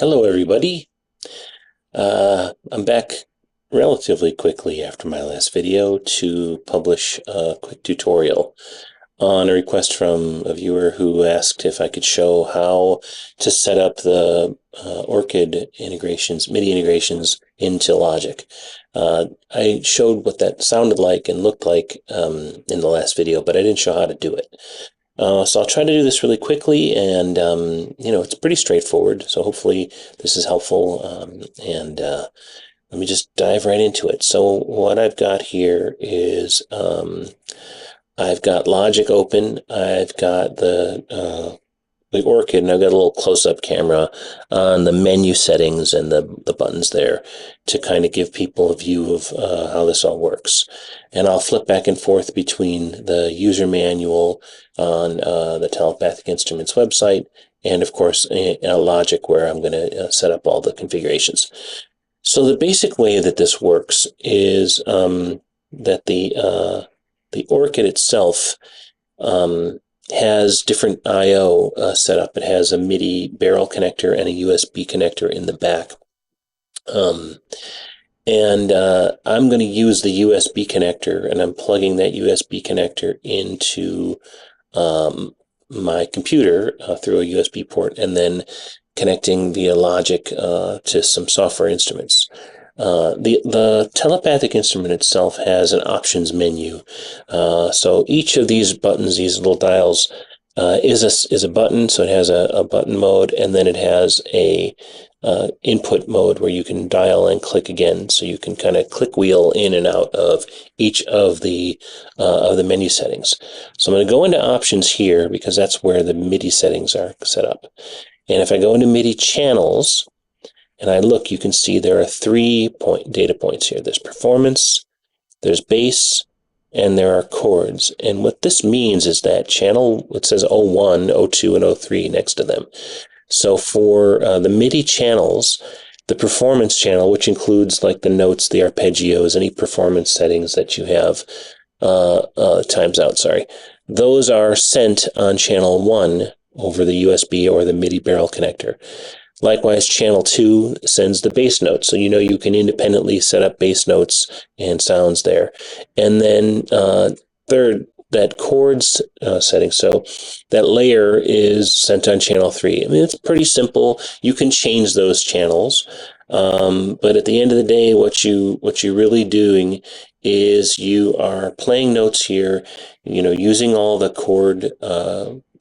Hello, everybody. I'm back relatively quickly after my last video to publish a quick tutorial on a request from a viewer who asked if I could show how to set up the Orchid integrations, Midi integrations into Logic. I showed what that sounded like and looked like in the last video, but I didn't show how to do it. So I'll try to do this really quickly, and it's pretty straightforward. So hopefully this is helpful. Let me just dive right into it. So what I've got here is I've got Logic open. I've got the Orchid, and I've got a little close-up camera on the menu settings and the buttons there to kind of give people a view of how this all works. And I'll flip back and forth between the user manual on the Telepathic Instruments website and, of course, Logic, where I'm going to set up all the configurations. So the basic way that this works is that the Orchid itself has different I/O set up. It has a Midi barrel connector and a USB connector in the back. I'm going to use the USB connector, and I'm plugging that USB connector into my computer through a USB port, and then connecting via Logic to some software instruments. The telepathic instrument itself has an options menu. So each of these buttons, these little dials, is a button. So it has a button mode, and then it has a input mode where you can dial and click again. So you can kind of click wheel in and out of each of the menu settings. So I'm going to go into options here because that's where the MIDI settings are set up. And if I go into MIDI channels, and I look, you can see there are 3 data points here. There's performance, there's bass, and there are chords. And what this means is that channel, it says 01, 02, and 03 next to them. So for the MIDI channels, the performance channel, which includes like the notes, the arpeggios, any performance settings that you have, times out, sorry, those are sent on channel 1 over the USB or the Midi barrel connector. Likewise, channel 2 sends the bass notes, so you can independently set up bass notes and sounds there. And then third, that chords setting, so that layer is sent on channel 3. I mean, it's pretty simple. You can change those channels, but at the end of the day, what you're really doing is you are playing notes here, using all the chord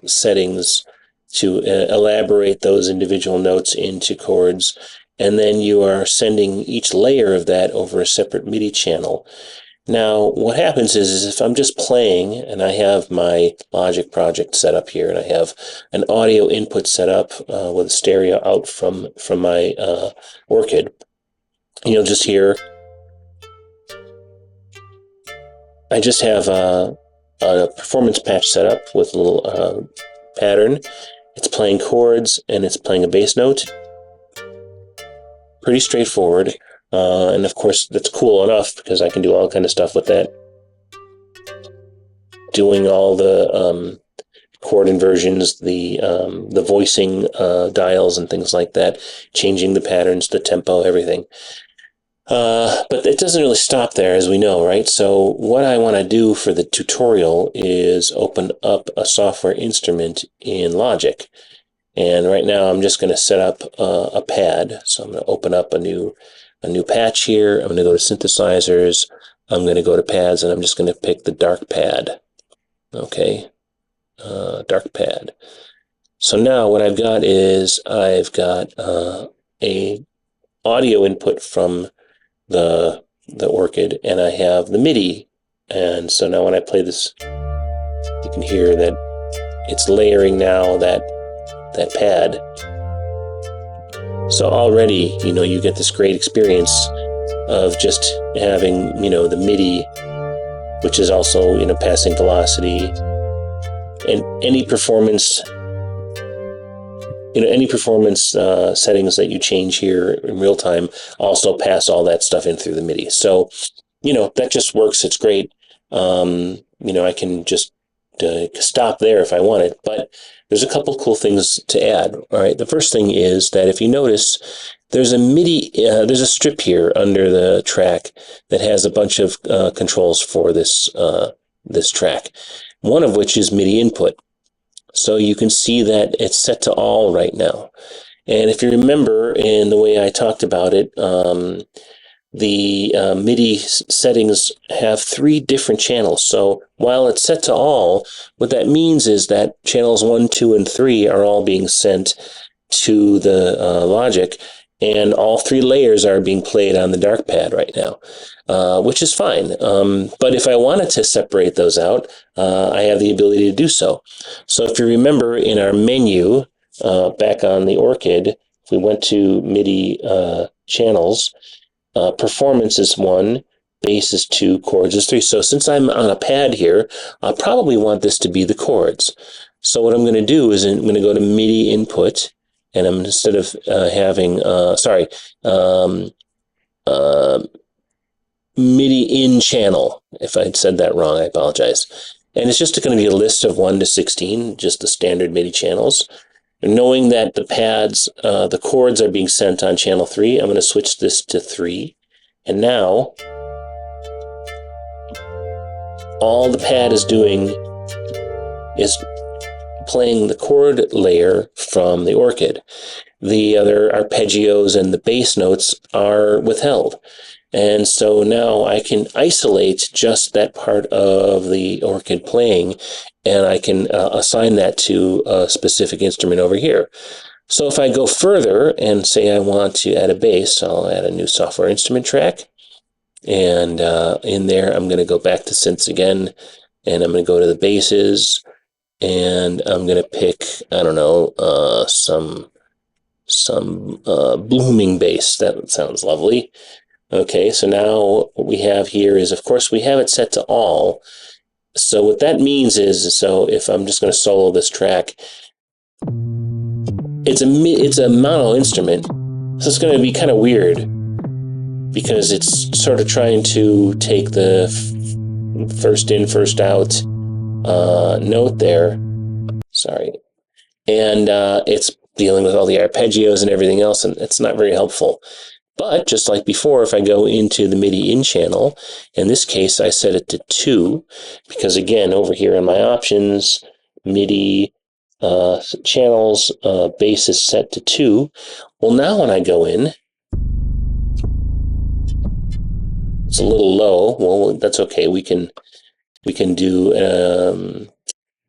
settings to elaborate those individual notes into chords, and then you are sending each layer of that over a separate MIDI channel. Now, what happens is if I'm just playing and I have my Logic project set up here, and I have an audio input set up with a stereo out from my Orchid, you'll just hear, I just have a performance patch set up with a little pattern. It's playing chords and it's playing a bass note. Pretty straightforward. And of course, that's cool enough because I can do all kind of stuff with that. Doing all the chord inversions, the voicing dials and things like that, changing the patterns, the tempo, everything. But it doesn't really stop there, as we know, right? So what I want to do for the tutorial is open up a software instrument in Logic. And right now I'm just going to set up a pad. So I'm going to open up a new patch here. I'm going to go to synthesizers. I'm going to go to pads, and I'm just going to pick the dark pad. Okay, dark pad. So now what I've got is I've got a audio input from the Orchid, and I have the MIDI. And so now when I play this, you can hear that it's layering now that pad. So already, you get this great experience of just having, the MIDI, which is also, passing velocity, and any performance settings that you change here in real time also pass all that stuff in through the MIDI. So, that just works. It's great. I can just stop there if I wanted, but there's a couple cool things to add. All right, the first thing is that if you notice, there's a MIDI, there's a strip here under the track that has a bunch of controls for this track, one of which is MIDI input. So you can see that it's set to all right now. And if you remember in the way I talked about it, the MIDI settings have 3 different channels. So while it's set to all, what that means is that channels 1, 2, and 3 are all being sent to the Logic, and all 3 layers are being played on the dark pad right now, which is fine. But if I wanted to separate those out, I have the ability to do so. So if you remember in our menu, back on the Orchid, if we went to MIDI channels, performance is 1, bass is 2, chords is 3. So since I'm on a pad here, I'll probably want this to be the chords. So what I'm going to do is I'm going to go to MIDI input, and I'm instead of having, MIDI in channel. If I'd said that wrong, I apologize. And it's just going to be a list of 1 to 16, just the standard MIDI channels. Knowing that the pads, the chords are being sent on channel 3, I'm going to switch this to 3. And now, all the pad is doing is playing the chord layer from the Orchid. The other arpeggios and the bass notes are withheld. And so now I can isolate just that part of the Orchid playing, and I can assign that to a specific instrument over here. So if I go further and say I want to add a bass, I'll add a new software instrument track. And in there, I'm going to go back to synths again, and I'm going to go to the basses, and I'm going to pick, I don't know, some blooming bass. That sounds lovely. Okay, so now what we have here is, of course, we have it set to all. So what that means is, so if I'm just going to solo this track, it's a mono instrument, so it's going to be kind of weird because it's sort of trying to take the first in, first out note there. Sorry, and it's dealing with all the arpeggios and everything else, and it's not very helpful. But just like before, if I go into the MIDI in channel, in this case, I set it to 2, because again, over here in my options, MIDI channels, bass is set to 2. Well, now when I go in, it's a little low. Well, that's okay. We can do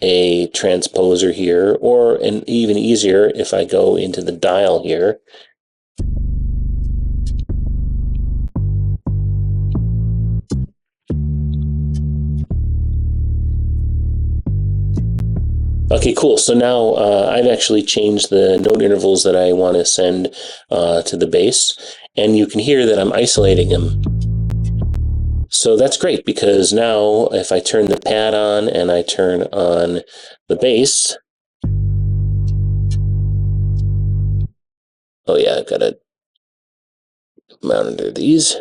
a transposer here, or an even easier if I go into the dial here. Okay, cool. So now I've actually changed the note intervals that I want to send to the bass, and you can hear that I'm isolating them. So that's great, because now if I turn the pad on and I turn on the bass, oh yeah, I've got to monitor these.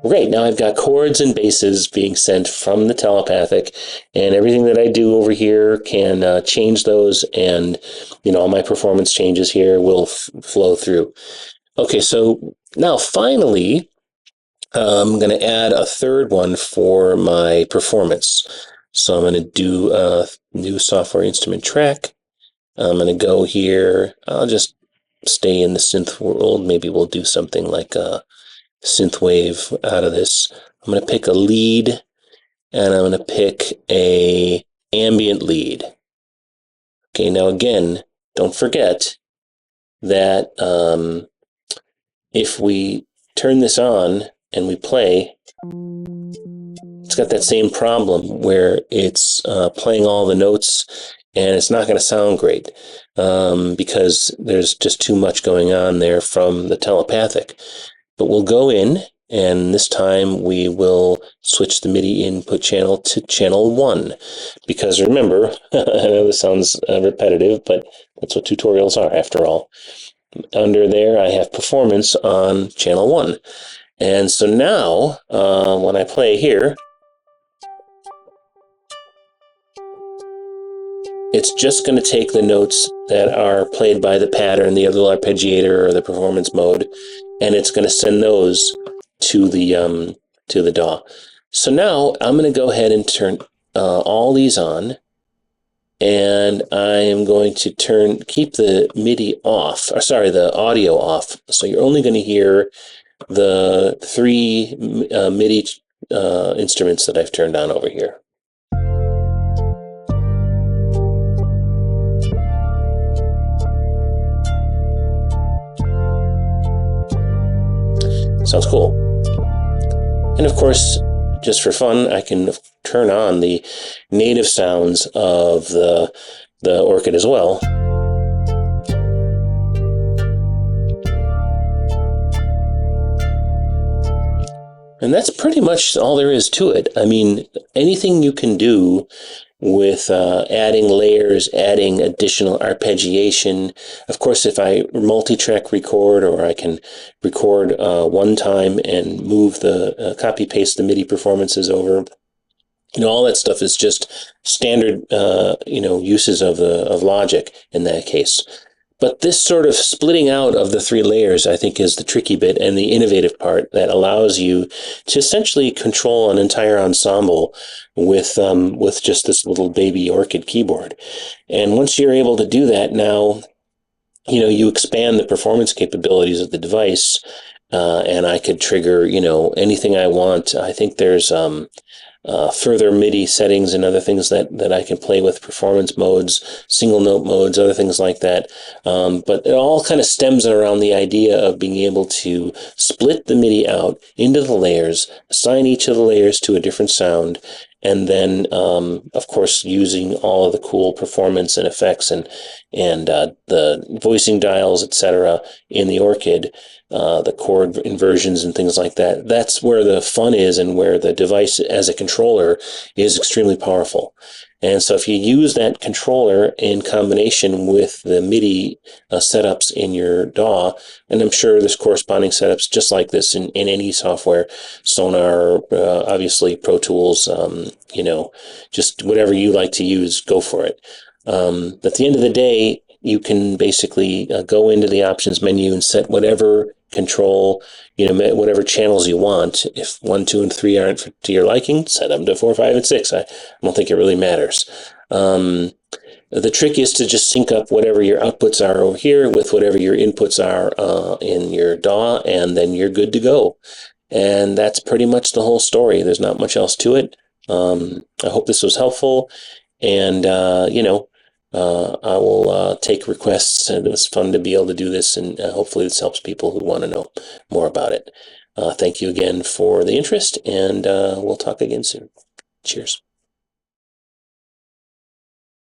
Great, now I've got chords and basses being sent from the Telepathic, and everything that I do over here can change those, and all my performance changes here will flow through. Okay, so now finally, I'm going to add a third one for my performance. So I'm going to do a new software instrument track. I'm going to go here. I'll just stay in the synth world. Maybe we'll do something like a synthwave out of this. I'm going to pick a lead, and I'm going to pick a ambient lead. Okay, now again, don't forget that if we turn this on and we play, it's got that same problem where it's playing all the notes, and it's not going to sound great because there's just too much going on there from the Telepathic. But we'll go in, and this time we will switch the MIDI input channel to channel 1. Because remember, I know this sounds repetitive, but that's what tutorials are after all. Under there, I have performance on channel 1. And so now, when I play here, it's just going to take the notes that are played by the pattern, the other arpeggiator, or the performance mode, and it's going to send those to the DAW. So now I'm going to go ahead and turn all these on, and I am going to keep the MIDI off, or sorry, the audio off. So you're only going to hear the three MIDI instruments that I've turned on over here. Sounds cool. And of course, just for fun, I can turn on the native sounds of the Orchid as well. And that's pretty much all there is to it. I mean, anything you can do with adding layers, adding additional arpeggiation. Of course, if I multi-track record, or I can record one time and move copy-paste the MIDI performances over, all that stuff is just standard, uses of Logic in that case. But this sort of splitting out of the three layers, I think, is the tricky bit and the innovative part that allows you to essentially control an entire ensemble with just this little baby Orchid keyboard. And once you're able to do that, now, you expand the performance capabilities of the device, and I could trigger, anything I want. I think there's further MIDI settings and other things that I can play with, performance modes, single note modes, other things like that. But it all kind of stems around the idea of being able to split the MIDI out into the layers, assign each of the layers to a different sound, and then, of course, using all of the cool performance and effects and the voicing dials, etc., in the Orchid, the chord inversions and things like that. That's where the fun is, and where the device as a controller is extremely powerful. And so if you use that controller in combination with the MIDI setups in your DAW, and I'm sure there's corresponding setups just like this in any software, Sonar, obviously Pro Tools, just whatever you like to use, go for it. At the end of the day, you can basically go into the options menu and set whatever control, whatever channels you want. If 1, 2, and 3 aren't to your liking, set them to 4, 5, and 6. I don't think it really matters. The trick is to just sync up whatever your outputs are over here with whatever your inputs are in your DAW, and then you're good to go. And that's pretty much the whole story. There's not much else to it. I hope this was helpful, and I will take requests, and it was fun to be able to do this, and hopefully this helps people who want to know more about it. Thank you again for the interest, and we'll talk again soon. Cheers.